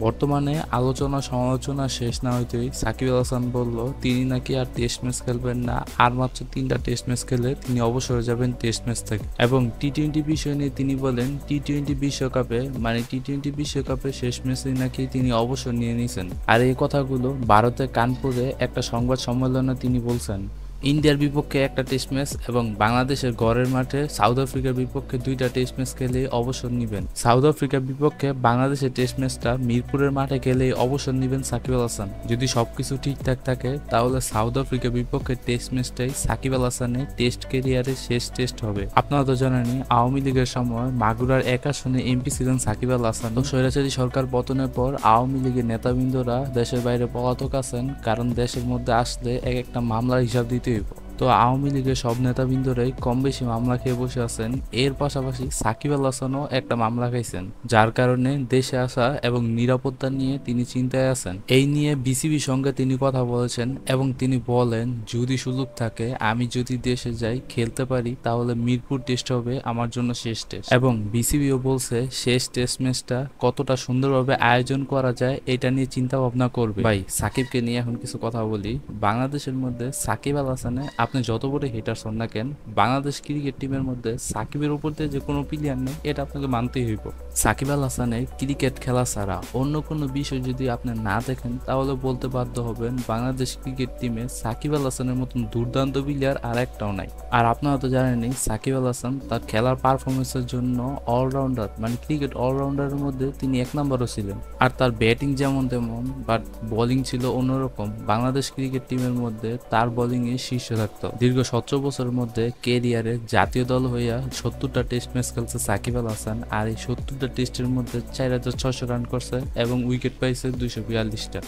বর্তমানে আলোচনা সমালোচনা শেষ না হইতেই সাকিব আল হাসান বলল তিনি নাকি আর টেস্ট ম্যাচ খেলবেন না, আর মাত্র 3টা টেস্ট ম্যাচ খেলে তিনি অবসরে যাবেন টেস্ট ম্যাচ থেকে। এবং টি-20 বিষয় নিয়ে তিনি বলেন টি-20 বিশ্বকাপে শেষ ম্যাচে নাকি তিনি অবসর নিয়ে নিয়েছেন। আর এই কথাগুলো ভারতের কানপুরে একটা সংবাদ সম্মেলনে তিনি বলছেন। ইন্ডিয়ার বিপক্ষে একটা টেস্ট ম্যাচ এবং বাংলাদেশের ঘরের মাঠে সাউথ আফ্রিকার বিপক্ষে 2টা টেস্ট ম্যাচ খেলে অবসর নেবেন। সাউথ আফ্রিকার বিপক্ষে বাংলাদেশের টেস্ট ম্যাচটা মিরপুরের মাঠে খেলে অবসর নেবেন সাকিব আল হাসান। যদি সবকিছু ঠিকঠাক থাকে তাহলে সাউথ আফ্রিকার বিপক্ষে টেস্ট ম্যাচটাই সাকিব আল হাসানের টেস্ট ক্যারিয়ারের শেষ টেস্ট হবে। আপনারা তো জানেনই আওয়ামী লীগের সময় মাগুরার 1 আসনে এমপি ছিলেন সাকিব আল হাসান। তো স্বৈরাচারী সরকার পতনের পর আওয়ামী লীগের নেতাবৃন্দরা দেশের বাইরে পলাতক আছেন, কারণ দেশের মধ্যে আসলে এক একটা মামলার হিসাব দিতে হইব। তো আওয়ামী লীগের সব নেতাবৃন্দরাই কম বেশি মামলা খেয়ে বসে আছেন। এর পাশাপাশি সাকিব আল হাসানও একটা মামলা খাইছেন, যার কারণে দেশে আসা এবং নিরাপত্তা নিয়ে তিনি চিন্তায় আছেন। এই নিয়ে বিসিবির সঙ্গে তিনি কথা বলেছেন এবং তিনি বলেন যদি সুযোগ থাকে আমি যদি দেশে যাই খেলতে পারি তাহলে মিরপুর টেস্ট হবে আমার জন্য শেষ টেস্ট। এবং বিসিবিও বলছে শেষ টেস্ট ম্যাচটা কতটা সুন্দরভাবে আয়োজন করা যায় এটা নিয়ে চিন্তা ভাবনা করবে। ভাই সাকিবকে নিয়ে এখন কিছু কথা বলি। বাংলাদেশের মধ্যে সাকিব আল হাসানে আপনি যত বড় হিটার হন না কেন, বাংলাদেশ ক্রিকেট টিমের মধ্যে সাকিবের উপর দিয়ে যে কোনো প্লেয়ার নেই এটা আপনাকে মানতেই হইব। সাকিব আল হাসানের ক্রিকেট খেলা ছাড়া অন্য কোনো বিষয় যদি আপনি না দেখেন তাহলে বলতে বাধ্য হবেন বাংলাদেশ ক্রিকেট টিমে সাকিব আল হাসানের মতন দুর্দান্ত প্লেয়ার আর একটাও নাই। আর আপনারা তো জানেনই সাকিব আল হাসান তার খেলার পারফরমেন্সের জন্য অলরাউন্ডার, মানে ক্রিকেট অলরাউন্ডারের মধ্যে তিনি 1 নম্বরও ছিলেন। আর তার ব্যাটিং যেমন তেমন, বাট বোলিং ছিল অন্যরকম। বাংলাদেশ ক্রিকেট টিমের মধ্যে তার বোলিংয়ে শীর্ষে থাকতো। দীর্ঘ 17 বছরের মধ্যে ক্যারিয়ারে জাতীয় দল হইয়া 70টা টেস্ট ম্যাচ খেলছে সাকিব আল হাসান। আর এই 70টা টেস্টের মধ্যে 4600 রান করছে এবং উইকেট পাইছে 242টা।